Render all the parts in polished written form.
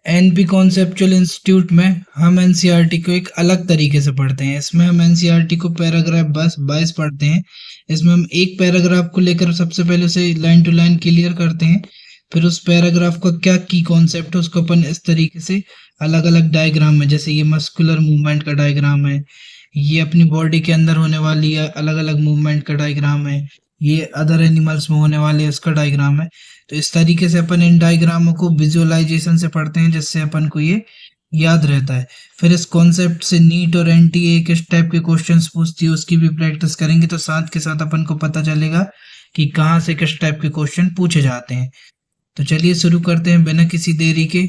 NP conceptual institute में हम NCERT को एक अलग तरीके से पढ़ते हैं। इसमें हम एनसीईआरटी को पैराग्राफ बस 22 पढ़ते हैं। इसमें हम एक पैराग्राफ को लेकर सबसे पहले उसे लाइन टू लाइन क्लियर करते हैं। फिर उस पैराग्राफ का क्या की कॉन्सेप्ट है उसको अपन इस तरीके से अलग अलग डायग्राम में, जैसे ये मस्कुलर मूवमेंट का डायग्राम है, ये अपनी बॉडी के अंदर होने वाली अलग अलग मूवमेंट का डायग्राम है, ये अदर एनिमल्स में होने वाले उसका डायग्राम है। तो इस तरीके से अपन इन डायग्रामों को विजुअलाइजेशन से पढ़ते हैं, जिससे अपन को ये याद रहता है। फिर इस कॉन्सेप्ट से नीट और एनटीए किस टाइप के क्वेश्चंस पूछती है उसकी भी प्रैक्टिस करेंगे, तो साथ के साथ अपन को पता चलेगा कि कहाँ से किस टाइप के क्वेश्चन पूछे जाते हैं। तो चलिए शुरू करते हैं बिना किसी देरी के।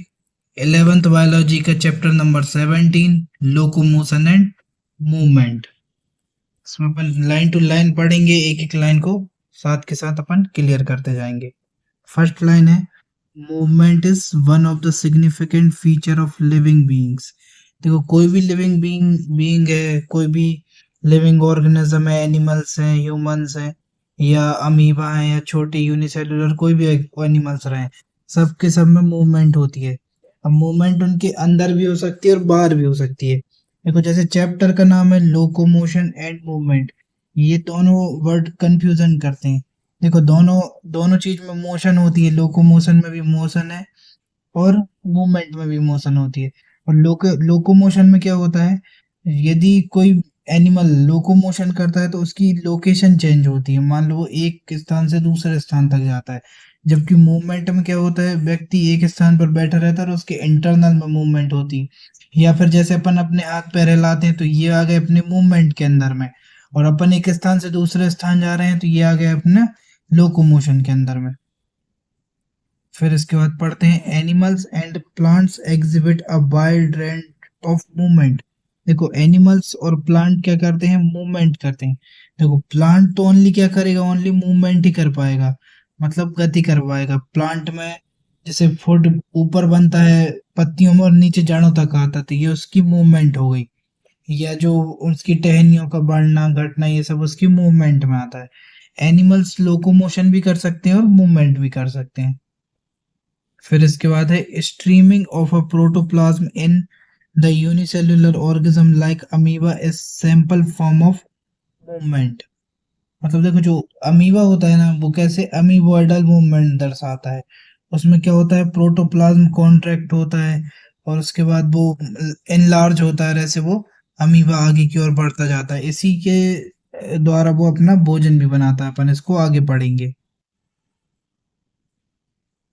11th बायोलॉजी का chapter number 17, locomotion and movement. इसमें अपन लाइन टू लाइन पढ़ेंगे, एक एक लाइन को साथ के साथ अपन क्लियर करते जाएंगे। फर्स्ट लाइन है, movement is one of the significant feature of living beings. देखो, कोई भी लिविंग बीइंग है, कोई भी लिविंग ऑर्गेनिज्म है, एनिमल्स हैं, ह्यूमंस हैं, या अमीबा है, या छोटे यूनिसेलुलर कोई भी एनिमल्स रहे, सबके सब में मूवमेंट होती है। अब मूवमेंट उनके अंदर भी हो सकती है और बाहर भी हो सकती है। देखो, जैसे चैप्टर का नाम है लोकोमोशन एंड मूवमेंट, ये दोनों वर्ड कंफ्यूजन करते हैं। देखो, दोनों दोनों चीज में मोशन होती है, लोकोमोशन में भी मोशन है और मूवमेंट में भी मोशन होती है। और लोकोमोशन में क्या होता है, यदि कोई एनिमल लोकोमोशन करता है तो उसकी लोकेशन चेंज होती है, मान लो वो एक स्थान से दूसरे स्थान तक जाता है। जबकि मूवमेंट में क्या होता है, व्यक्ति एक स्थान पर बैठा रहता है और उसके इंटरनल में मूवमेंट होती है। या फिर जैसे अपन अपने हाथ पैर हिलाते हैं तो ये आ गए अपने मूवमेंट के अंदर में, और अपन एक स्थान से दूसरे स्थान जा रहे हैं तो ये आ गए अपने लोकोमोशन के अंदर में। फिर इसके बाद पढ़ते हैं, animals and plants exhibit a wide range of movement. देखो, एनिमल्स और प्लांट क्या करते हैं, मूवमेंट करते हैं। देखो, प्लांट तो ओनली क्या करेगा, ओनली मूवमेंट ही कर पाएगा, मतलब गति कर पाएगा। प्लांट में जैसे फुट ऊपर बनता है पत्तियों में और नीचे जड़ों तक आता है, तो ये उसकी मूवमेंट हो गई। या जो उसकी टहनियों का बढ़ना घटना, ये सब उसकी मूवमेंट में आता है। एनिमल्स लोकोमोशन भी कर सकते हैं और मूवमेंट भी कर सकते हैं। फिर इसके बाद है, streaming of a protoplasm in the unicellular organism like amoeba is sample form of movement. मतलब देखो, जो अमीबा होता है ना, वो कैसे अमीबॉइडल मूवमेंट दर्शाता है। उसमें क्या होता है, प्रोटोप्लाज्म कॉन्ट्रैक्ट होता है और उसके बाद वो एनलार्ज होता है, ऐसे वो अमीबा आगे की ओर बढ़ता जाता है। इसी के द्वारा वो अपना भोजन भी बनाता है। अपन इसको आगे पढ़ेंगे।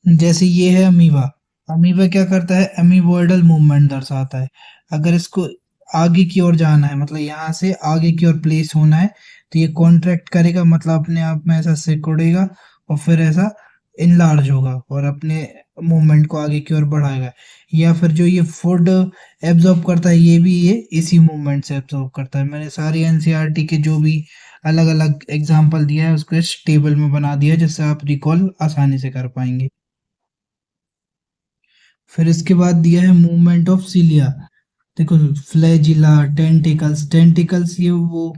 जैसे ये है अमीबा। अमीबा क्या करता है, अमीबॉइडल मूवमेंट दर्शाता है। अगर इसको आगे की ओर जाना है, मतलब यहाँ से आगे की ओर प्लेस होना है, तो ये कॉन्ट्रैक्ट करेगा, मतलब अपने आप में ऐसा सिकुड़ेगा और फिर ऐसा इनलार्ज होगा और अपने मूवमेंट को आगे की ओर बढ़ाएगा। या फिर जो ये फूड एब्जॉर्ब करता है, ये भी ये इसी मूवमेंट से एब्जॉर्ब करता है। मैंने सारी एनसीईआरटी के जो भी अलग अलग एग्जाम्पल दिया है उसको इस टेबल में बना दिया है, जिससे आप रिकॉल आसानी से कर पाएंगे। फिर इसके बाद दिया है मूवमेंट ऑफ सिलिया। देखो, फ्लैजिला, टेंटिकल्स। टेंटिकल्स ये वो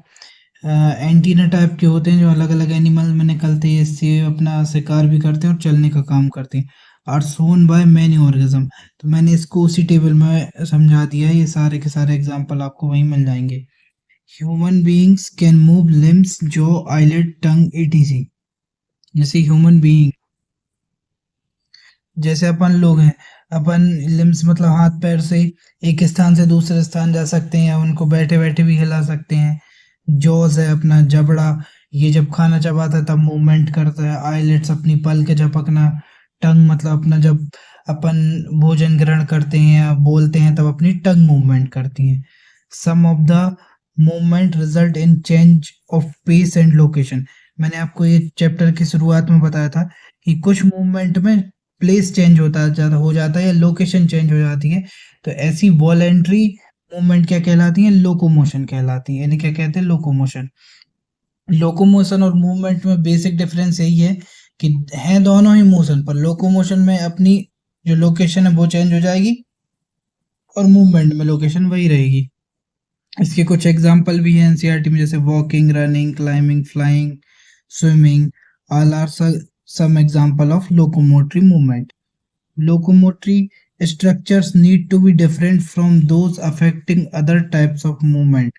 एंटीना टाइप के होते हैं जो अलग अलग एनिमल में निकलते हैं, इससे अपना शिकार भी करते हैं और चलने का काम करते हैं। Are shown by many organism. तो मैंने इसको उसी टेबल में समझा दिया है, ये सारे के सारे एग्जाम्पल आपको वहीं मिल जाएंगे। Human beings can move limbs, jaw, eyelid, tongue, ETC. जैसे ह्यूमन बीइंग, जैसे अपन लोग हैं, अपन लिम्स मतलब हाथ पैर से एक स्थान से दूसरे स्थान जा सकते हैं, उनको बैठे बैठे भी हिला सकते हैं। जॉज है अपना जबड़ा, ये जब खाना चबाता है तब मूवमेंट करता है। आईलिड्स अपनी पल के झपकना। टंग मतलब अपना जब अपन भोजन ग्रहण करते हैं या बोलते हैं तब अपनी टंग मूवमेंट करती है। Some of the movement result in change of pace and location. मैंने आपको ये चैप्टर की शुरुआत में बताया था कि कुछ मूवमेंट में प्लेस चेंज हो जाता है या लोकेशन चेंज हो जाती है। तो ऐसी वॉलेंट्री मूवमेंट क्या कहलाती है, लोकोमोशन कहलाती है। यानी क्या कहते हैं, लोकोमोशन। लोकोमोशन और मूवमेंट में बेसिक डिफरेंस यही है कि हैं दोनों ही मोशन, पर लोकोमोशन में अपनी जो लोकेशन है वो चेंज हो जाएगी और मूवमेंट में लोकेशन वही रहेगी। इसके कुछ एग्जाम्पल भी हैं एनसीईआरटी में, जैसे walking, running, climbing, flying, swimming, all are some example of locomotory movement. Locomotory structures need to be different from those affecting other types of movement.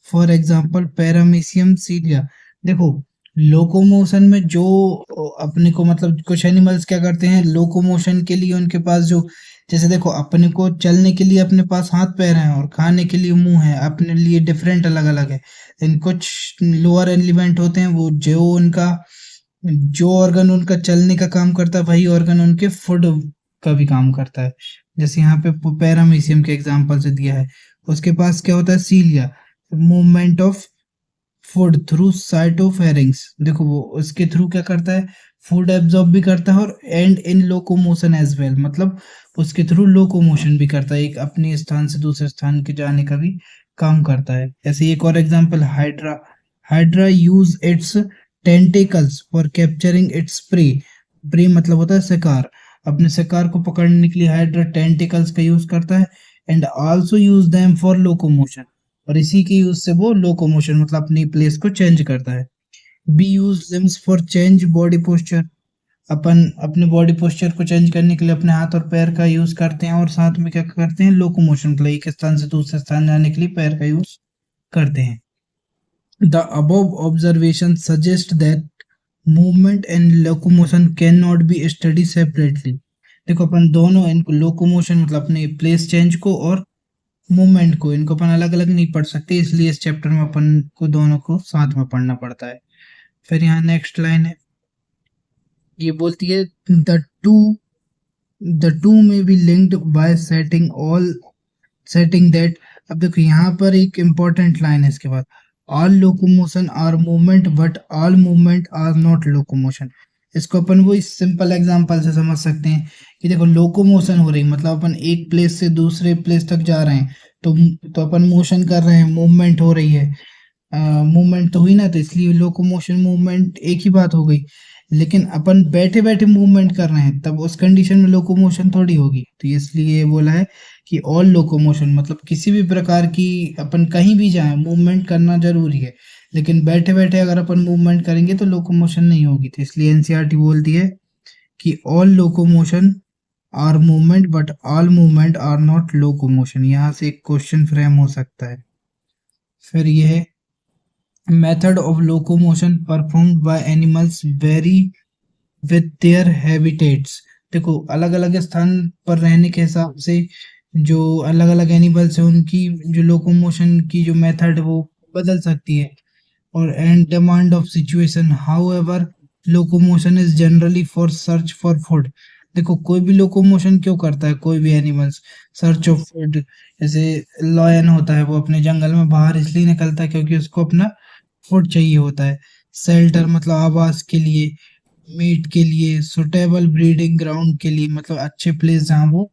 For example paramecium cilia. देखो locomotion में जो अपने को मतलब कुछ animals क्या करते हैं लोकोमोशन के लिए उनके पास जो जैसे देखो अपने को चलने के लिए अपने पास हाथ पैर हैं और खाने के लिए मुंह है अपने लिए डिफरेंट अलग अलग है। इन कुछ लोअर एलिमेंट होते हैं वो जो ऑर्गन उनका चलने का काम करता है वही ऑर्गन उनके फूड का भी काम करता है। जैसे यहाँ पे पैरामीशियम के एग्जांपल से दिया है। उसके पास क्या होता है सीलिया मूवमेंट ऑफ फूड थ्रू साइटोफेरिंग्स। देखो वो उसके थ्रू क्या करता है फूड एब्जॉर्ब भी करता है और and in locomotion as well मतलब उसके थ्रू लोकोमोशन भी करता है एक अपने स्थान से दूसरे स्थान के जाने का भी काम करता है। ऐसे एक और example hydra. Hydra use its tentacles for capturing its prey. Prey मतलब होता है शिकार। अपने शिकार को पकड़ने के लिए हाइड्रा टेंटिकल्स का यूज करता है and also use them for locomotion. और इसी के यूज से वो लोकोमोशन मतलब अपनी प्लेस को चेंज करता है। Be use limbs for change body posture. अपन अपने बॉडी पोस्चर को चेंज करने के लिए अपने हाथ और पैर का यूज करते हैं और साथ में क्या करते हैं लोकोमोशन के लिए एक स्थान से दूसरे स्थान जाने के लिए पैर का यूज करते हैं। The above observation suggest that movement and locomotion cannot be studied separately। देखो अपन दोनों इनको लोकोमोशन मतलब अपने प्लेस चेंज को और मूवमेंट को इनको अपन अलग अलग नहीं पढ़ सकते इसलिए इस चैप्टर में अपन को दोनों को साथ में पढ़ना पड़ता है। फिर यहाँ नेक्स्ट लाइन है ये बोलती है टू द टू में be linked by setting that. अब देखो यहाँ पर एक इम्पोर्टेंट लाइन है इसके बाद all locomotion are movement but all movement are not locomotion. इसको अपन वो इस सिंपल एग्जांपल से समझ सकते हैं कि देखो लोकोमोशन हो रही मतलब अपन एक प्लेस से दूसरे प्लेस तक जा रहे हैं तो अपन मोशन कर रहे हैं मूवमेंट हो रही है। मूवमेंट तो हुई ना तो इसलिए लोकोमोशन मूवमेंट एक ही बात हो गई। लेकिन अपन बैठे बैठे मूवमेंट कर रहे हैं तब उस कंडीशन में लोकोमोशन थोड़ी होगी तो इसलिए ये बोला है कि ऑल लोकोमोशन मतलब किसी भी प्रकार की अपन कहीं भी जाएं मूवमेंट करना जरूरी है। लेकिन बैठे बैठे अगर अपन मूवमेंट करेंगे तो लोकोमोशन नहीं होगी तो इसलिए एनसीईआरटी बोलती है कि all locomotion are movement but all movement are not locomotion. यहाँ से एक क्वेश्चन फ्रेम हो सकता है। फिर यह है method of locomotion performed by animals very with their habitats. देखो अलग अलग स्थान पर रहने के हिसाब से जो अलग अलग एनिमल्स है उनकी जो लोकोमोशन की जो मेथड है वो बदल सकती है और and demand of situation however locomotion is generally for search for food. देखो कोई भी लोकोमोशन क्यों करता है कोई भी एनिमल्स सर्च ऑफ फूड। जैसे लॉयन होता है वो अपने जंगल में बाहर इसलिए निकलता है क्योंकि उसको अपना फूड चाहिए होता है। शेल्टर मतलब आवास के लिए मीट के लिए सुटेबल ब्रीडिंग ग्राउंड के लिए मतलब अच्छे प्लेस जहाँ वो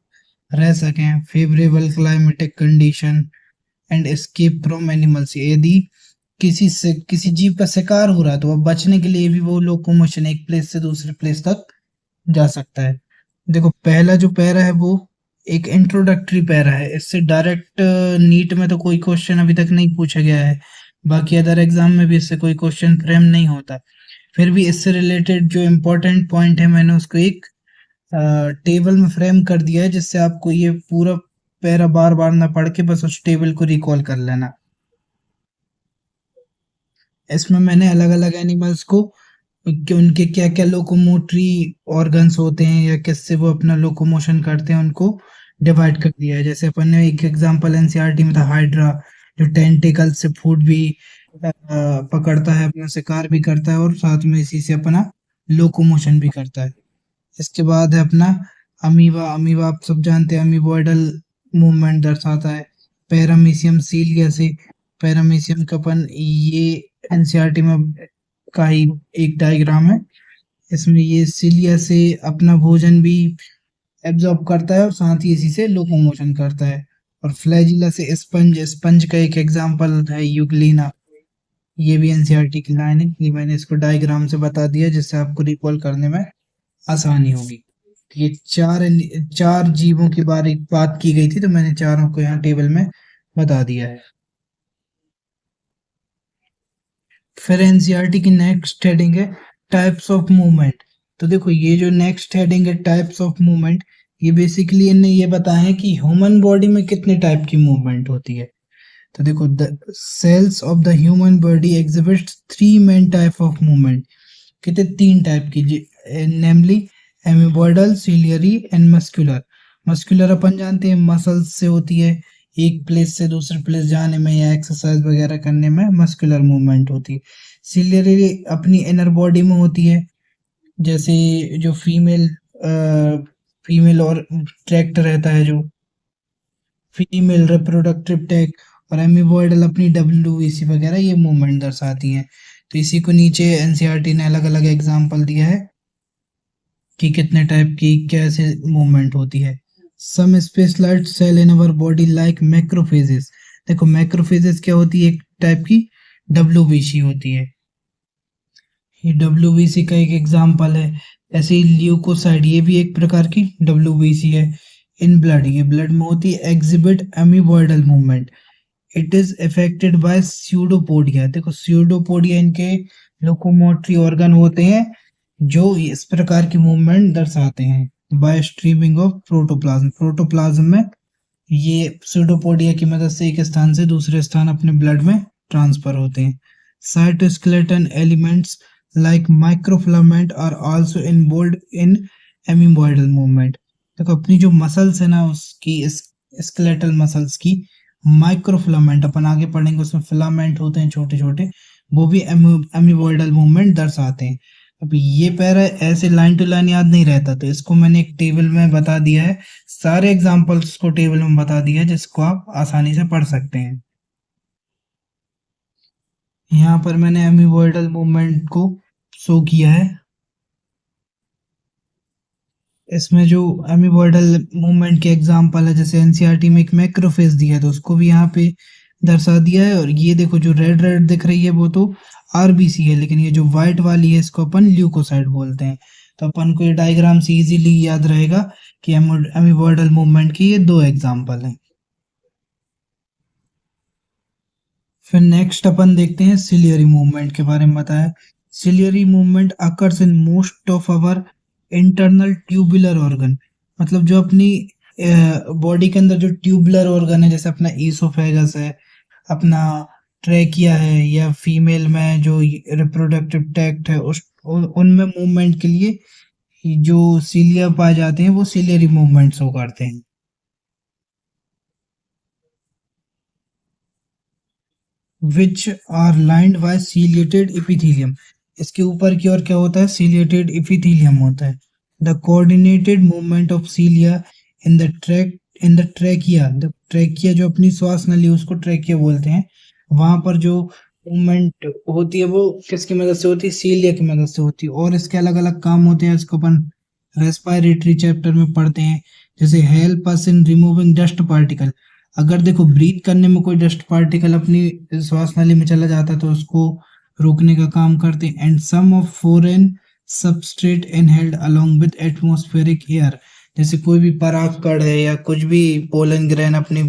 रह सकें favourable climatic condition and escape from animals. यदि किसी जीव का शिकार हो रहा है तो वह बचने के लिए भी वो लोकोमोशन एक प्लेस से दूसरे प्लेस तक जा सकता है। देखो पहला जो पैरा है वो एक इंट्रोडक्टरी पैरा है इससे डायरेक्ट नीट में तो कोई क्वेश्चन अभी तक नहीं पूछा गया है। बाकी अदर एग्जाम में भी इससे कोई क्वेश्चन फ्रेम नहीं होता। फिर भी इससे रिलेटेड जो इम्पोर्टेंट पॉइंट है मैंने उसको एक टेबल में फ्रेम कर दिया है जिससे आपको ये पूरा पैरा बार बार ना पढ़ के बस उस टेबल को रिकॉल कर लेना। इसमें मैंने अलग अलग एनिमल्स को कि उनके क्या क्या लोकोमोटरी ऑर्गन्स होते हैं या किससे वो अपना लोकोमोशन करते हैं उनको डिवाइड कर दिया है। जैसे अपन ने एक एग्जांपल एनसीईआरटी में था हाइड्रा जो टेंटिकल से फूड भी पकड़ता है अपना शिकार भी करता है और साथ में इसी से अपना लोकोमोशन भी करता है। इसके बाद है अपना अमीबा। अमीबा आप सब जानते हैं अमीबॉइडल मूवमेंट दर्शाता है। पैरामीशियम सील जैसे पैरामीशियम का अपन ये एनसीईआरटी में का ही एक डायग्राम है। इसमें ये सिलिया से अपना भोजन भी एब्जॉर्ब करता है और साथ ही इसी से लोकोमोशन करता है। और फ्लैजिला से स्पंज स्पंज का एक एग्जांपल है यूग्लिना। ये भी एनसीईआरटी की लाइन है ये मैंने इसको डायग्राम से बता दिया जिससे आपको रिकॉल करने में आसानी होगी। ये चार जीवों की बात की गई थी तो मैंने चारों को यहाँ टेबल में बता दिया है। फिर एनसीईआरटी की नेक्स्ट हेडिंग है टाइप्स ऑफ मूवमेंट। तो देखो ये जो नेक्स्ट हेडिंग है टाइप्स ऑफ मूवमेंट ये बेसिकली इन्हें ये बताया है कि ह्यूमन बॉडी में कितने टाइप की मूवमेंट होती है। तो देखो, the cells of the human body exhibit three main type of movement. कितने? तीन टाइप की, namely amoeboidal, ciliary and muscular. Muscular अपन जानते हैं मसल्स से होती है, एक प्लेस से दूसरे प्लेस जाने में या एक्सरसाइज वगैरह करने में मस्कुलर मूवमेंट होती है। सिलियरी अपनी इनर बॉडी में होती है, जैसे जो फीमेल और ट्रैक्ट रहता है, जो फीमेल रिप्रोडक्टिव टैक, और एमिबॉइडल अपनी डब्ल्यूबीसी वगैरह ये मूवमेंट दर्शाती हैं। तो इसी को नीचे एनसीईआरटी ने अलग अलग एग्जाम्पल दिया है कि कितने टाइप की कैसे मूवमेंट होती है। Some specialised cell in our body like macrophages. देखो, मैक्रोफेजेस क्या होती है? एक टाइप की डब्ल्यूबीसी होती है। ये डब्ल्यूबीसी का एक एग्जाम्पल है। ऐसे ही ल्यूकोसाइड, ये भी एक प्रकार की डब्ल्यूबीसी है। इन ब्लड, ये ब्लड में होती है। Exhibit amoeboidal movement, it is affected by pseudopodia. देखो, स्यूडोपोडिया इनके लोकोमोटरी ऑर्गन होते हैं जो इस प्रकार की मूवमेंट दर्शाते हैं। By streaming of protoplasm, protoplasm में ये स्यूडोपोडिया की मदद से एक स्थान से दूसरे स्थान अपने ब्लड में ट्रांसफर होते हैं। Cytoskeleton elements like microfilament are also involved in amoeboidal movement. देखो, अपनी जो मसल्स है ना, उसकी स्केलेटल मसल्स की माइक्रोफिलामेंट अपन आगे पढ़ेंगे, उसमें फिलामेंट होते हैं छोटे छोटे, वो भी एमीबॉइडल मूवमेंट दर्शाते हैं। अब ये पैरा ऐसे लाइन टू लाइन याद नहीं रहता, तो इसको मैंने एक टेबल में बता दिया है, सारे एग्जाम्पल्स को टेबल में बता दिया है, जिसको आप आसानी से पढ़ सकते हैं। यहाँ पर मैंने एमीबॉइडल मूवमेंट को शो किया है। इसमें जो एमीबॉइडल मूवमेंट के एग्जाम्पल है, जैसे एनसीईआरटी में एक मैक्रोफेज दिया है, तो उसको भी यहाँ पे दर्शा दिया है। और ये देखो, जो रेड रेड दिख रही है वो तो आरबीसी है, लेकिन ये जो व्हाइट वाली है इसको अपन ल्यूकोसाइट बोलते हैं। तो अपन को ये डायग्राम से इजीली याद रहेगा कि एमीबॉइडल मूवमेंट के ये दो एग्जाम्पल हैं। फिर नेक्स्ट अपन देखते हैं सिलियरी मूवमेंट के बारे में बताया। Ciliary movement occurs in most of our internal tubular organ. मतलब जो अपनी बॉडी के अंदर जो ट्यूबुलर ऑर्गन है, जैसे अपना ईसोफेगस है, अपना ट्रैकिया है, या फीमेल में जो रिप्रोडक्टिव ट्रैक्ट है, उनमें मूवमेंट के लिए जो सिलिया पाए जाते हैं वो सिलियरी मूवमेंट्स हो करते हैं। Which are lined by ciliated epithelium. इसके ऊपर की ओर क्या होता है? सीलिएटेड इपिथीलियम होता है। The coordinated movement of सीलिया in the trachea, the trachea जो अपनी श्वास नली उसको ट्रैकिया बोलते हैं, वहां पर जो मूवमेंट होती है वो किसकी मदद से होती है? सीलिया की मदद से होती है। और इसके अलग अलग काम होते हैं, इसको अपन रेस्पिरेटरी चैप्टर में पढ़ते हैं, जैसे हेल्प अस इन रिमूविंग डस्ट पार्टिकल। अगर देखो, ब्रीथ करने में कोई डस्ट पार्टिकल अपनी श्वास नली में चला जाता है तो उसको रोकने का काम करते हैं। And some of foreign substrate inhaled along with atmospheric air. जैसे कोई भी परागकण है या कुछ भी पोलन ग्रेन अपनी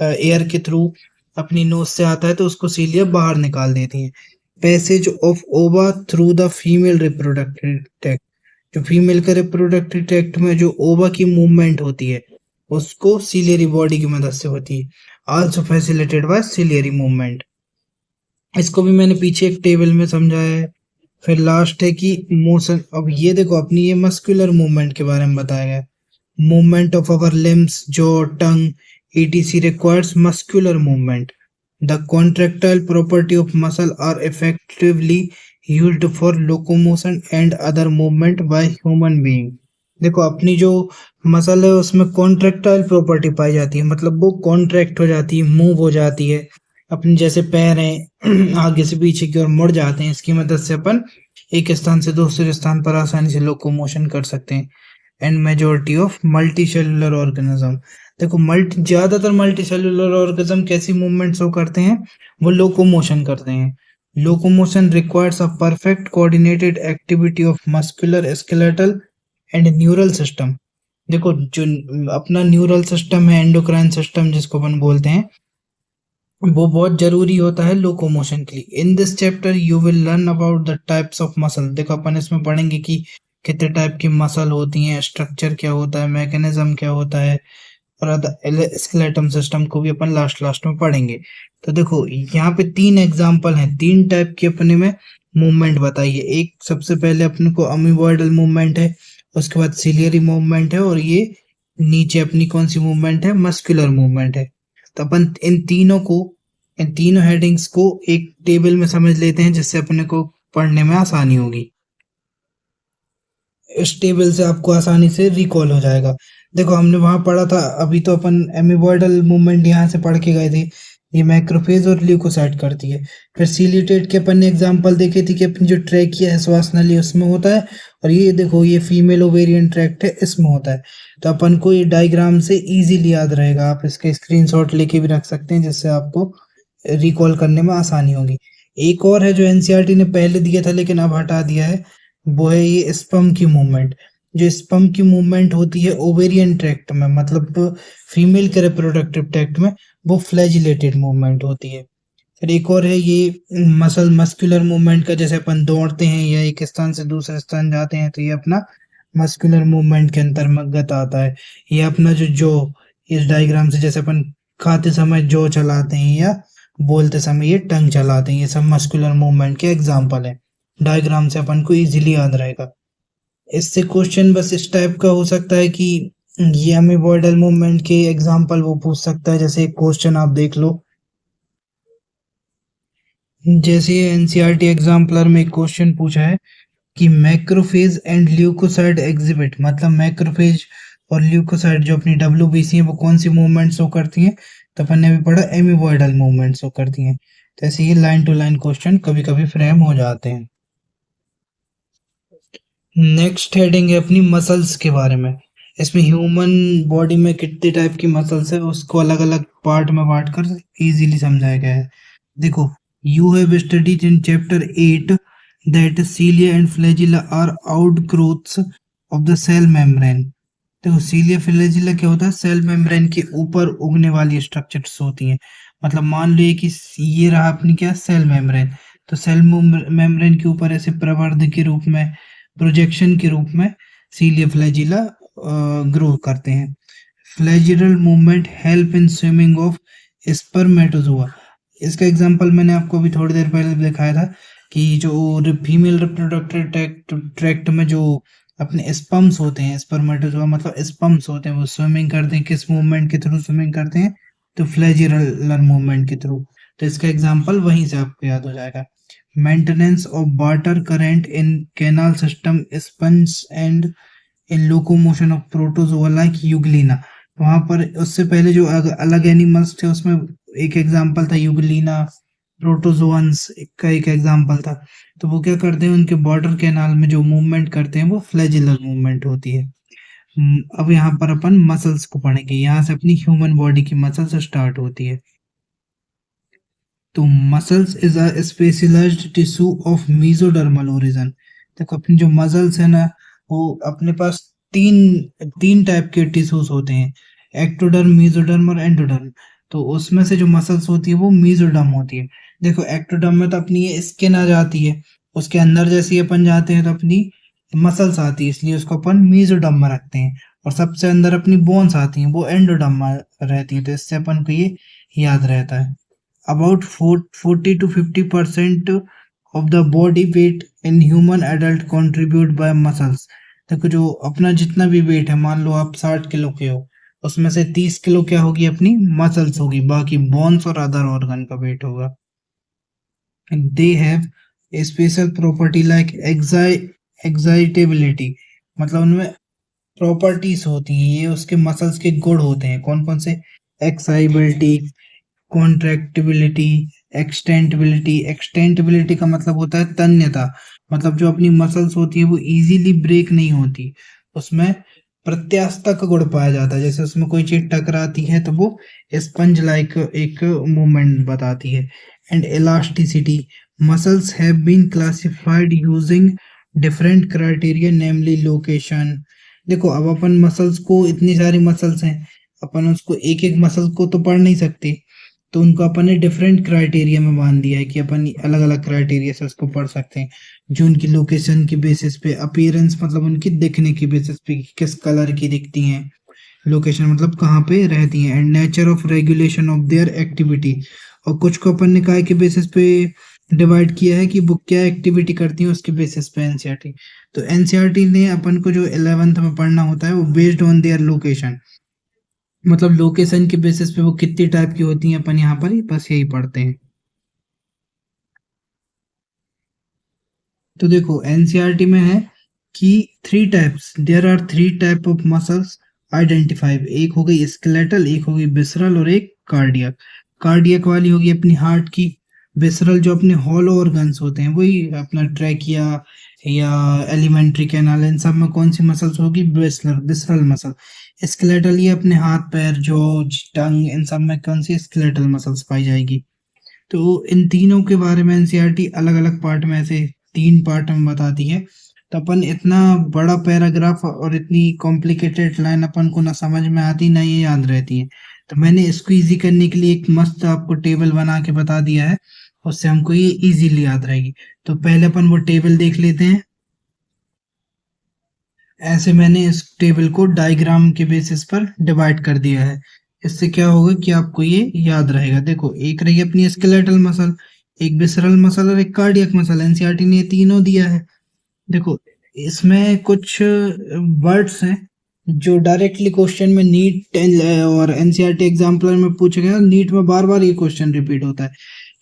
एयर के थ्रू अपनी नोज से आता है तो उसको सीलिया बाहर निकाल देती है। पैसेज ऑफ ओवा through the female reproductive tract, जो फीमेल के रिप्रोडक्टिव ट्रैक्ट में जो ओवा की मूवमेंट होती है उसको सिलियरी बॉडी की मदद से होती है। Also facilitated bye ciliary movement. इसको भी मैंने पीछे एक टेबल में समझाया है। फिर लास्ट है कि मोशन। अब ये देखो, अपनी ये मस्कुलर मूवमेंट के बारे में बताया गया। Movement of our limbs, jaw, tongue, etc requires muscular movement. The contractile property of muscle are effectively used for locomotion and other movement by human being. देखो, अपनी जो मसल है उसमें कॉन्ट्रैक्टाइल प्रॉपर्टी पाई जाती है, मतलब वो कॉन्ट्रैक्ट हो जाती है, मूव हो जाती है। अपनी जैसे पैर हैं आगे से पीछे की ओर मुड़ जाते हैं, इसकी मदद से अपन एक स्थान से दूसरे स्थान पर आसानी से लोकोमोशन कर सकते हैं। And majority of multi cellular organism. देखो, ज्यादातर मल्टी सेलुलर ऑर्गेनिज्म कैसी मूवमेंट शो करते हैं? वो लोकोमोशन करते हैं। Locomotion requires a perfect coordinated activity of muscular, skeletal and neural system. देखो, जो अपना न्यूरल सिस्टम है, एंडोक्राइन सिस्टम जिसको अपन बोलते हैं, वो बहुत जरूरी होता है लोकोमोशन के लिए। In this chapter you will learn about the types of muscle. देखो, अपन इसमें पढ़ेंगे कि कितने टाइप की मसल होती हैं, स्ट्रक्चर क्या होता है, मैकेनिज्म क्या होता है, और स्केलेटन सिस्टम को भी अपन लास्ट लास्ट में पढ़ेंगे। तो देखो यहाँ पे 3 एग्जांपल हैं, 3 टाइप के अपने में मूवमेंट बताइए। एक सबसे पहले अपने को अमीबॉयडल मूवमेंट है, उसके बाद सिलियरी मूवमेंट है, और ये नीचे अपनी कौन सी मूवमेंट है, मस्कुलर मूवमेंट है। तो अपन इन तीनों हेडिंग्स को एक टेबल में समझ लेते हैं, जिससे अपने को पढ़ने में आसानी होगी। इस टेबल से आपको आसानी से रिकॉल हो जाएगा। देखो हमने वहां पढ़ा था, अभी तो अपन एमीबॉयडल मूवमेंट यहाँ से पढ़ के गए थे, ये मैक्रोफेज और ल्यूकोसाइट करती है। फिर सीलिएटेड के अपन ने एग्जांपल देखे थे कि अपनी जो ट्रैकिया है, श्वास नली, उसमें होता है, और ये देखो ये फीमेल ओवेरियन ट्रैक्ट है, इसमें होता है। तो अपन को ये डायग्राम से इजीली याद रहेगा, आप इसके स्क्रीनशॉट लेके भी रख सकते हैं, जिससे आपको रिकॉल करने में आसानी होगी। एक और है जो एनसीईआरटी ने पहले दिया था लेकिन अब हटा दिया है, वो है ये स्पर्म की मूवमेंट। जो स्पर्म की मूवमेंट होती है ओवेरियन ट्रैक्ट में, मतलब फीमेल के रिप्रोडक्टिव ट्रैक्ट में, वो फ्लैजिलेटेड मूवमेंट होती है। फिर एक और है ये मस्कुलर मूवमेंट का, जैसे अपन दौड़ते हैं या एक स्थान से दूसरे स्थान जाते हैं, तो ये अपना मस्कुलर मूवमेंट के अंतर्गत आता है। ये अपना जो इस डायग्राम से, जैसे अपन खाते समय जो चलाते हैं या बोलते समय ये टंग चलाते हैं, ये सब मस्कुलर मूवमेंट के एग्जाम्पल है। डायग्राम से अपन को इजीली याद रहेगा। इससे क्वेश्चन बस इस टाइप का हो सकता है कि ये अमीबॉयडल मूवमेंट के एग्जाम्पल वो पूछ सकता है। जैसे एक क्वेश्चन आप देख लो, जैसे एनसीईआरटी एग्जाम्पलर में एक क्वेश्चन पूछा है कि मैक्रोफेज एंड ल्यूकोसाइट एग्जिबिट, मतलब मैक्रोफेज और ल्यूकोसाइट जो अपनी डब्ल्यूबीसी है, वो कौन सी मूवमेंट शो करती है। तो अपन ने भी पढ़ा एमीबॉयडल मूवमेंट शो करती हैं। तो ऐसे ये लाइन टू लाइन क्वेश्चन कभी कभी फ्रेम हो जाते हैं। नेक्स्ट हेडिंग है अपनी मसल्स के बारे में। इसमें ह्यूमन बॉडी में कितने टाइप की मसल्स है, उसको अलग अलग पार्ट में बांट कर इजीली समझाया गया है। देखो, you have studied in chapter 8 that cilia and flagella are outgrowths of the cell membrane. देखो सीलिया फ्लैजिला क्या होता है, सेल मेम्ब्रेन के ऊपर उगने वाली स्ट्रक्चर्स होती हैं। मतलब मान लो कि ये रहा अपनी क्या, सेल मेम्ब्रेन। तो सेल मेम्ब्रेन के ऊपर ऐसे प्रवर्ध के रूप में, प्रोजेक्शन के रूप में सीलिया फ्लैजिला ग्रो करते हैं। Flagellar movement help in swimming of spermatozoa. इसका एग्जांपल मैंने आपको अभी थोड़ी देर पहले दिखाया था कि जो फीमेल रिप्रोडक्टिव ट्रैक्ट में जो अपने स्पर्म्स होते हैं, स्पर्मेटोजोआ मतलब स्पर्म्स होते हैं, वो स्विमिंग करते हैं। किस मूवमेंट के थ्रू स्विमिंग करते हैं, तो फ्लैजिलर मूवमेंट के थ्रू। तो इसका एग्जांपल वहीं से आपको याद हो जाएगा। Maintenance of water current in canal system, sponge and in locomotion of protozoa like Euglena. वहां पर उससे पहले जो अलग एनिमल्स थे, उसमें एक एग्जांपल था यूग्लिना, प्रोटोजोअन्स का एक एग्जांपल था। तो वो क्या करते हैं, उनके बॉर्डर कैनाल में जो मूवमेंट करते हैं वो फ्लैजिलर मूवमेंट होती है। अब यहाँ पर अपन मसल्स को पढ़ेंगे, यहाँ से अपनी ह्यूमन बॉडी की मसल्स स्टार्ट होती है। तो muscles is a specialised tissue of mesodermal origin. देखो अपनी जो मसल्स है ना, वो अपने पास तीन तीन टाइप के टिश्यूज होते हैं, एक्टोडर्म, मेसोडर्म और एंडोडर्म। तो उसमें से जो मसल्स होती है वो मेसोडर्म होती है। देखो एक्टोडर्म में तो अपनी ये स्किन आ जाती है, उसके अंदर जैसे अपन जाते हैं तो अपनी मसल्स आती है, इसलिए उसको अपन मेसोडर्म में रखते हैं। और सबसे अंदर अपनी बोन्स आती हैं, वो एंडोडर्म में रहती है। तो इससे अपन को ये याद रहता है। About 40 to 50% of the body weight in human adult contribute by muscles। देखो जो अपना जितना भी वेट है, मान लो आप 60 किलो के हो, उसमें से 30 किलो क्या होगी, अपनी मसल्स होगी, बाकी बोन्स और अदर ऑर्गन का वेट होगा। They have a special property like excitability, मतलब उनमें प्रॉपर्टीज होती हैं, ये उसके मसल्स के गुण होते हैं। कौन कौन से, एक्साइबिलिटी, कॉन्ट्रैक्टिबिलिटी, एक्सटेंटिबिलिटी। एक्सटेंटिबिलिटी का मतलब होता है तन्यता, मतलब जो अपनी मसल्स होती है वो इजीली ब्रेक नहीं होती, उसमें प्रत्यास्थता का गुण पाया जाता है। जैसे उसमें कोई चीज टकराती है तो वो स्पंज लाइक एक मूवमेंट बताती है। And elasticity, muscles have been classified using different criteria namely location. देखो अब अपन मसल्स को, इतनी सारी मसल्स हैं, अपन उसको एक एक मसल को तो पढ़ नहीं सकते, तो उनको अपन ने डिफरेंट क्राइटेरिया में बांध दिया है कि अपन अलग अलग क्राइटेरिया से उसको पढ़ सकते हैं। जो उनकी लोकेशन के बेसिस पे, अपीयरेंस मतलब उनकी दिखने की बेसिस पे किस कलर की दिखती हैं, लोकेशन मतलब कहाँ पे रहती हैं, and nature of regulation of their activity. और कुछ को अपन ने काय के बेसिस पे डिवाइड किया है कि वो क्या एक्टिविटी करती है उसके बेसिस पे एनसीईआरटी। तो एनसीईआरटी ने अपन को जो 11th में पढ़ना होता है वो बेस्ड ऑन देयर लोकेशन, मतलब लोकेशन के बेसिस पे वो कितनी टाइप की होती हैं अपन यहाँ पर ही बस यही पढ़ते हैं। तो देखो एनसीईआरटी में है कि there are three type of muscles identified. एक हो गई स्केलेटल, एक हो गई विसरल और एक कार्डियक। कार्डियक वाली होगी अपनी हार्ट की। विसरल जो अपने हॉलो ऑर्गन्स होते हैं वही अपना ट्रैकिया या एलिमेंट्री कैनाल, इन सब में कौन सी मसल्स होगी, विसरल विसरल मसल। स्केलेटल ये अपने हाथ पैर जो टंग इन सब में कौन सी स्केलेटल मसल्स पाई जाएगी। तो इन तीनों के बारे में एनसीईआरटी अलग अलग पार्ट में ऐसे 3 पार्ट में बताती है। तो अपन इतना बड़ा पैराग्राफ और इतनी कॉम्प्लिकेटेड लाइन अपन को ना समझ में आती ना ये याद रहती है। तो मैंने इसको इजी करने के लिए एक मस्त आपको टेबल बना के बता दिया है, उससे हमको ये इजीली याद रहेगी। तो पहले अपन वो टेबल देख लेते हैं। ऐसे मैंने इस टेबल को डायग्राम के बेसिस पर डिवाइड कर दिया है। इससे क्या होगा कि आपको ये याद रहेगा। देखो एक रही अपनी स्केलेटल मसल, एक विसरल मसल और एक कार्डियक मसल। एनसीईआरटी ने ये तीनों दिया है। देखो इसमें कुछ वर्ड्स हैं जो डायरेक्टली क्वेश्चन में नीट और एनसीईआरटी एग्जाम्पलर में पूछे गए। नीट में बार बार ये क्वेश्चन रिपीट होता है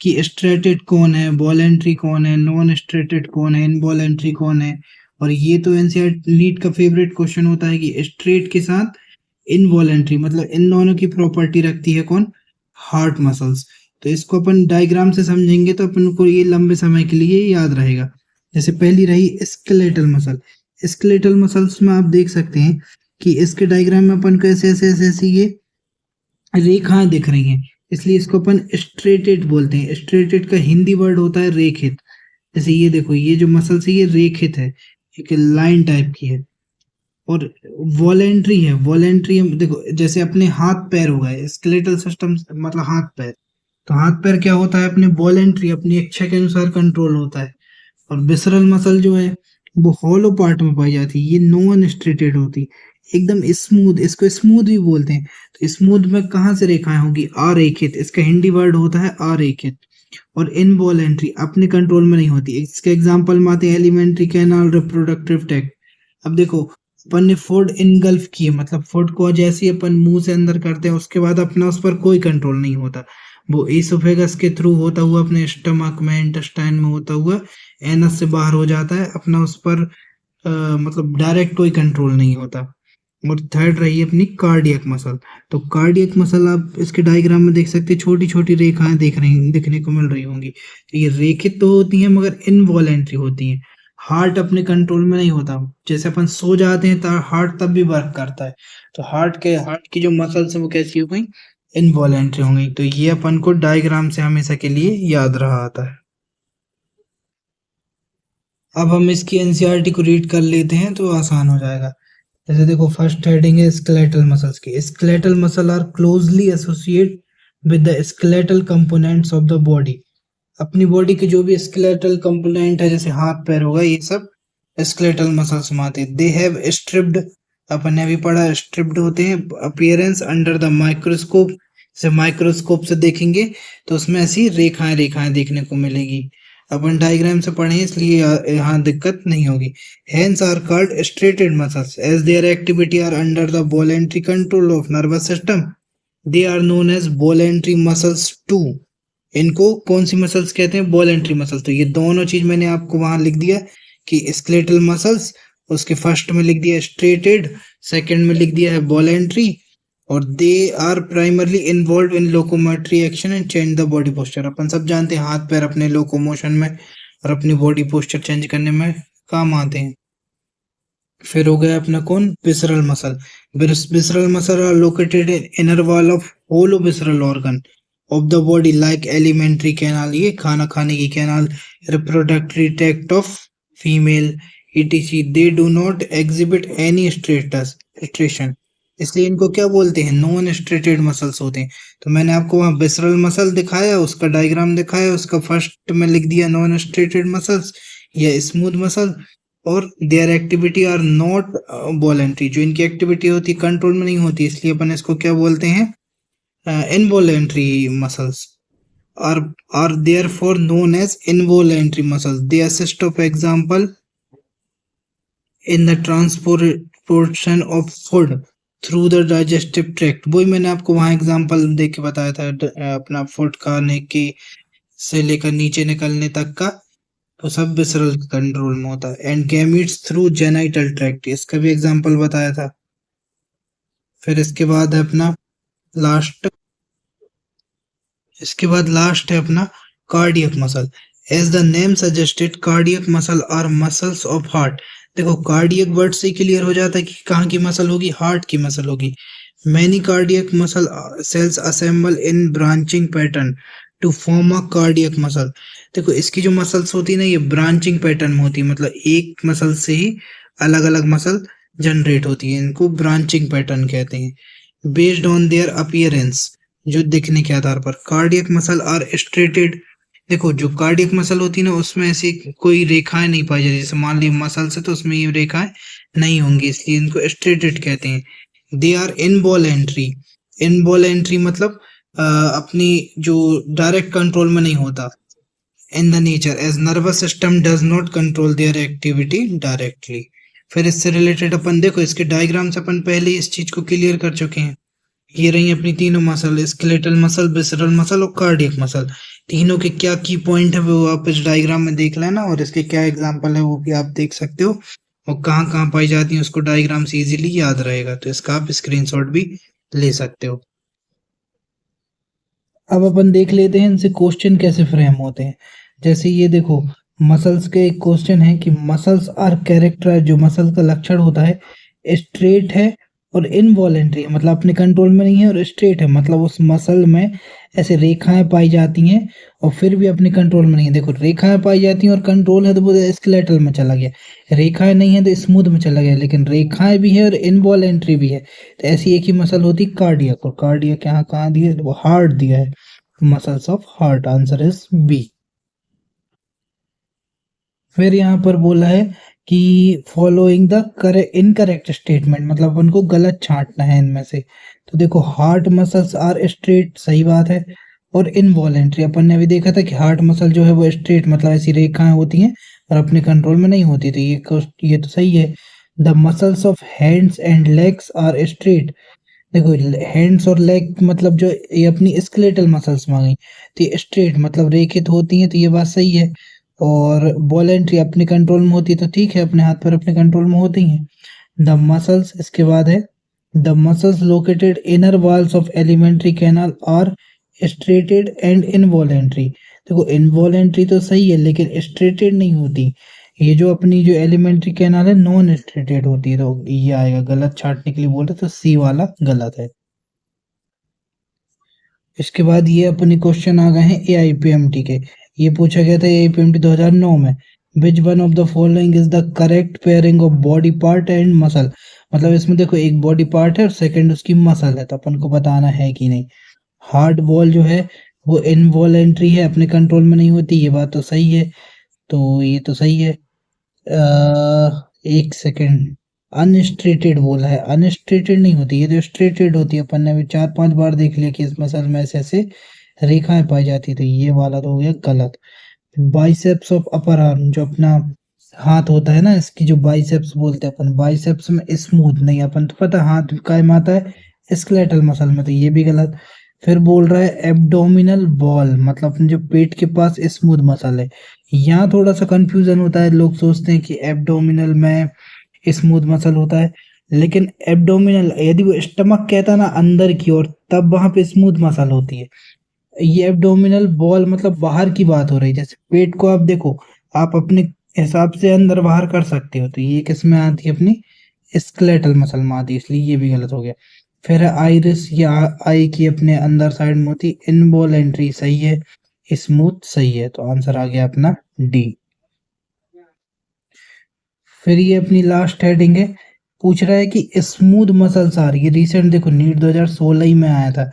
कि स्ट्रेटेड कौन है, वॉलेंट्री कौन है, नॉन स्ट्रेटेड कौन है, इनवॉलेंट्री कौन है। और ये तो एनसीईआरटी नीट का फेवरेट क्वेश्चन होता है कि स्ट्रेट के साथ इनवॉलेंट्री मतलब इन दोनों की प्रॉपर्टी रखती है कौन, हार्ट मसल्स। तो इसको अपन डायग्राम से समझेंगे तो अपन को ये लंबे समय के लिए याद रहेगा। जैसे पहली रही स्केलेटल मसल। स्केलेटल मसल्स में आप देख सकते हैं कि इसके डायग्राम में अपन को ऐसे ऐसे ऐसे ऐसे ये रेखाएं दिख रही हैं, इसलिए इसको अपन स्ट्रेटेड बोलते हैं। स्ट्रेटेड का हिंदी वर्ड होता है रेखित। जैसे ये देखो ये जो मसल्स है ये रेखित है, एक लाइन टाइप की है। और वॉलेंट्री है, वॉलेंट्री देखो जैसे अपने हाथ पैर हो गए, स्केलेटल सिस्टम मतलब हाथ पैर। तो हाथ पैर क्या होता है अपने वॉलेंट्री, अपनी इच्छा के अनुसार कंट्रोल होता है। और विसरल मसल जो है वो हॉलो पार्ट में पाई जाती है, ये नॉन स्ट्रेटेड होती, एकदम स्मूथ, इसको स्मूथ भी बोलते हैं। तो स्मूथ में कहाँ से रेखाएं होगी, अरेखित, इसका हिंदी वर्ड होता है अरेखित। और इनवॉलेंट्री अपने कंट्रोल में नहीं होती। इसके एग्जांपल में आते हैं एलिमेंट्री कैनाल, रिप्रोडक्टिव ट्रैक्ट। अब देखो अपन ने फूड इनगल्फ की है, मतलब फूड को जैसे ही अपन मुंह से अंदर करते हैं उसके बाद अपना उस पर कोई कंट्रोल नहीं होता। वो इसोफेगस के थ्रू होता हुआ अपने स्टमक में, इंटेस्टाइन में होता हुआ एनस से बाहर हो जाता है, अपना उस पर मतलब डायरेक्ट कोई कंट्रोल नहीं होता। और थर्ड रही अपनी कार्डियक मसल। तो कार्डियक मसल आप इसके डायग्राम में देख सकते हैं, छोटी छोटी रेखाएं दिखने को मिल रही होंगी। तो ये रेखित तो होती हैं मगर इनवॉलेंट्री होती हैं। हार्ट अपने कंट्रोल में नहीं होता, जैसे अपन सो जाते हैं तो हार्ट तब भी वर्क करता है। तो हार्ट की जो मसल्स है वो कैसी हो गई, इनवॉलेंट्री हो गई। तो ये अपन को डायग्राम से हमेशा के लिए याद रहा आता है। अब हम इसकी एनसीईआरटी को रीड कर लेते हैं तो आसान हो जाएगा। जैसे देखो फर्स्ट हेडिंग है स्केलेटल मसल्स की। Skeletal muscle are closely associate with the skeletal components of the body. अपनी बॉडी के जो भी स्केलेटल कंपोनेंट है जैसे हाथ पैर होगा ये सब स्केलेटल मसल्स में आते हैं। दे हैव स्ट्रिप्ड, अपन ने अभी पढ़ा स्ट्रिप्ड होते हैं, अपीयरेंस अंडर द माइक्रोस्कोप। से माइक्रोस्कोप से देखेंगे तो उसमें ऐसी रेखाएं रेखाएं देखने को मिलेगी। अपन डायग्राम से पढ़े इसलिए यहाँ दिक्कत नहीं होगी। Hence are called striated muscles as their activity are under the voluntary control of nervous system. They are known as voluntary muscles too. इनको कौन सी मसल्स कहते हैं, वॉलेंट्री मसल्स। तो ये दोनों चीज मैंने आपको वहां लिख दिया कि स्केलेटल मसल्स, उसके फर्स्ट में लिख दिया स्ट्रेटेड, सेकंड में लिख दिया है वॉलेंट्री। और they are primarily involve in locomotory action and change the body posture. अपन सब जानते हैं हाथ पैर अपने लोकोमोशन में और अपनी बॉडी पोस्चर चेंज करने में काम आते हैं। फिर हो गया अपना कौन, visceral muscle. Visceral muscle are located in inner wall of hollow visceral organ of the body like alimentary canal, ये खाना खाने की canal, reproductive tract of female etc. They do not exhibit any striation, इसलिए इनको क्या बोलते हैं, non striated muscles होते हैं। तो मैंने आपको वहाँ विसरल मसल दिखाया, उसका डायग्राम दिखाया, उसका फर्स्ट में लिख दिया नॉन स्ट्रेटेड मसल्स, या स्मूथ मसल, और their activity are not voluntary, जो इनकी एक्टिविटी होती है कंट्रोल में नहीं होती, इसलिए अपन इसको क्या बोलते हैं, involuntary muscles are are therefore known as involuntary muscles. They assist of example in the transportation of food through the digestive tract. वही मैंने आपको वहाँ एग्जांपल दे के बताया था, अपना फूड खाने की से लेकर नीचे निकलने तक का, तो सब विसरल कंट्रोल में होता है। And gametes through genital tract, इसका भी एग्जांपल बताया था। फिर इसके बाद है अपना लास्ट, इसके बाद लास्ट है अपना cardiac muscle. As the name suggested, cardiac muscle are muscles of heart. देखो कार्डियक वर्ड से क्लियर हो जाता है कि कहाँ की मसल होगी, हार्ट की मसल होगी। Many cardiac muscle cells assemble in branching pattern to form a cardiac muscle. देखो इसकी जो मसल्स होती है ना, ये ब्रांचिंग पैटर्न में होती है, मतलब एक मसल से ही अलग अलग मसल जनरेट होती है, इनको ब्रांचिंग पैटर्न कहते हैं। बेस्ड ऑन देयर अपीयरेंस, जो दिखने के आधार पर। कार्डियक मसल आर स्ट्रेटेड, देखो जो कार्डियक मसल होती है ना, उसमें ऐसी कोई रेखाएं नहीं पाई जाती, जैसे मान ली मसल से तो उसमें ये रेखाएं नहीं होंगी, इसलिए इनको स्ट्रेटेड कहते हैं। दे आर इनवॉलेंट्री, इनवॉलेंट्री मतलब अपनी जो डायरेक्ट कंट्रोल में नहीं होता। In the nature as nervous system does not control their activity directly. फिर इससे रिलेटेड अपन देखो, इसके डायग्राम से अपन पहले इस चीज को क्लियर कर चुके हैं। ये रही अपनी तीनों muscle, skeletal muscle, visceral muscle और कार्डियक मसल। तीनों के क्या की पॉइंट है वो आप इस डायग्राम में देख लेना, और इसके क्या एग्जांपल है वो भी आप देख सकते हो, और कहाँ कहाँ पाई जाती है उसको डायग्राम से इजीली याद रहेगा, तो इसका आप स्क्रीनशॉट भी ले सकते हो। अब अपन देख लेते हैं इनसे क्वेश्चन कैसे फ्रेम होते हैं। जैसे ये देखो, मसल्स के एक क्वेश्चन है कि मसल्स आर कैरेक्टर, जो मसल का लक्षण होता है स्ट्रेट है और इनवॉलेंट्री, मतलब अपने कंट्रोल में नहीं है, और स्ट्रेट है मतलब उस मसल में ऐसे रेखाएं पाई जाती हैं और फिर भी अपने कंट्रोल में नहीं है। देखो रेखाएं पाई जाती हैं और कंट्रोल है तो वो स्केलेटल में चला गया, रेखाएं नहीं है तो स्मूथ में चला गया, लेकिन रेखाएं भी है और इनवॉलेंट्री भी है। तो ऐसी एक ही मसल होती है कार्डियक, और कार्डियक यहाँ कहाँ दिया है, वो हार्ट दिया है, muscles of heart, answer is B. फिर यहाँ पर बोला है कि फॉलोइंग द इनकरेक्ट स्टेटमेंट, मतलब उनको गलत छांटना है इनमें से। तो देखो हार्ट मसल्स आर स्ट्रेट, सही बात है, और इनवॉलेंट्री, अपन ने अभी देखा था कि हार्ट मसल जो है वो स्ट्रेट, मतलब ऐसी रेखाएं होती हैं और अपने कंट्रोल में नहीं होती, तो ये तो सही है। The muscles of hands and legs are straight, देखो हैंड्स और लेग मतलब जो ये अपनी स्केलेटल मसल्स में आ गई, तो ये स्ट्रेट मतलब रेखित होती हैं, तो ये बात सही है। और वॉलेंट्री अपने कंट्रोल में होती है, तो ठीक है, अपने हाथ पर अपने कंट्रोल में होती हैं। द मसल्स, इसके बाद है the muscles located inner walls of alimentary canal are striated and involuntary. देखो इनवॉलेंट्री तो सही है लेकिन स्ट्रेटेड नहीं होती, ये जो अपनी जो एलिमेंट्री कैनाल है नॉन स्ट्रेटेड होती है, तो ये आएगा गलत, छांटने के लिए बोल रहे तो सी वाला गलत है। इसके बाद ये अपने क्वेश्चन आ गए हैं एआईपीएमटी के। ये पूछा गया था एआईपीएमटी 2009 में, which one of the following is the correct pairing of body part and muscle. मतलब इसमें देखो एक बॉडी पार्ट है और सेकंड उसकी मसल है, तो अपन को बताना है कि नहीं। हार्ट बॉल जो है वो इनवॉलेंट्री है, अपने कंट्रोल में नहीं होती, ये बात तो सही है, तो ये तो सही है। एक सेकेंड, अनस्ट्रेटेड बोला है, अनस्ट्रेटेड नहीं होती, ये तो स्ट्रेटेड होती है, अपन ने अभी 4-5 बार देख लिया कि इस मसल में ऐसे ऐसे रेखाएं पाई जाती, तो ये वाला तो हो गया गलत। बाइसेप्स ऑफ अपर आर्म, जो अपना हाथ होता है ना, इसकी जो बाइसेप्स बोलते हैं अपन, बाइसेप्स में स्मूथ नहीं, अपन तो पता हाथ काय में आता है स्केलेटल मसल में, तो ये भी गलत। फिर बोल रहा है एब्डोमिनल बॉल, मतलब अपने जो पेट के पास स्मूथ मसल है, यहाँ थोड़ा सा कंफ्यूजन होता है, लोग सोचते हैं कि एब्डोमिनल में स्मूथ मसल होता है, लेकिन एब्डोमिनल यदि वो स्टमक कहता ना अंदर की ओर, तब वहां पे स्मूथ मसल होती है। ये एब्डोमिनल बॉल मतलब बाहर की बात हो रही है, जैसे पेट को आप देखो, आप अपने हिसाब से अंदर बाहर कर सकते हो, तो ये किस में आती है, अपनी स्केलेटल मसल में आती है, इसलिए ये भी गलत हो गया। फिर आइरिस या आई की अपने अंदर साइड में होती, इनवॉलेंट्री सही है, स्मूथ सही है, तो आंसर आ गया अपना डी। फिर ये अपनी लास्ट हेडिंग है, पूछ रहा है कि स्मूथ मसल्स आ रही है, रिसेंट देखो नीट 2016 ही में आया था,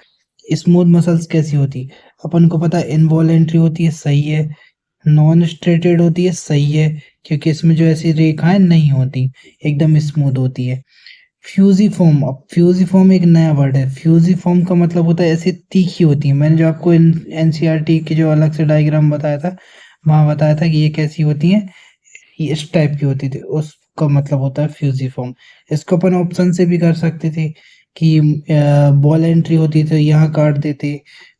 स्मूथ मसल्स कैसी होती, अपन को पता है इनवॉलेंट्री होती है, सही है, नॉन स्ट्रेटेड होती है, सही है, क्योंकि इसमें जो ऐसी रेखाएं नहीं होती, एकदम स्मूथ होती है। फ्यूजिफॉर्म, अब फ्यूजिफॉर्म एक नया वर्ड है। फ्यूजिफॉर्म का मतलब होता है ऐसी तीखी होती है। मैंने जो आपको एनसीईआरटी की जो अलग से डायग्राम बताया था, वहां बताया था कि ये कैसी होती है, ये इस टाइप की होती थी, उसका मतलब होता है फ्यूजिफॉर्म। इसको अपन ऑप्शन से भी कर सकते थे कि बॉल एंट्री होती तो यहाँ काट देते,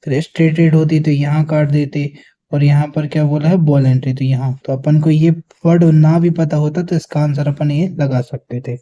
फिर स्ट्रेटेड होती तो यहाँ काट देते, और यहाँ पर क्या बोला है, बॉल एंट्री तो यहाँ। तो अपन को ये वर्ड ना भी पता होता तो इसका आंसर अपन ये लगा सकते थे।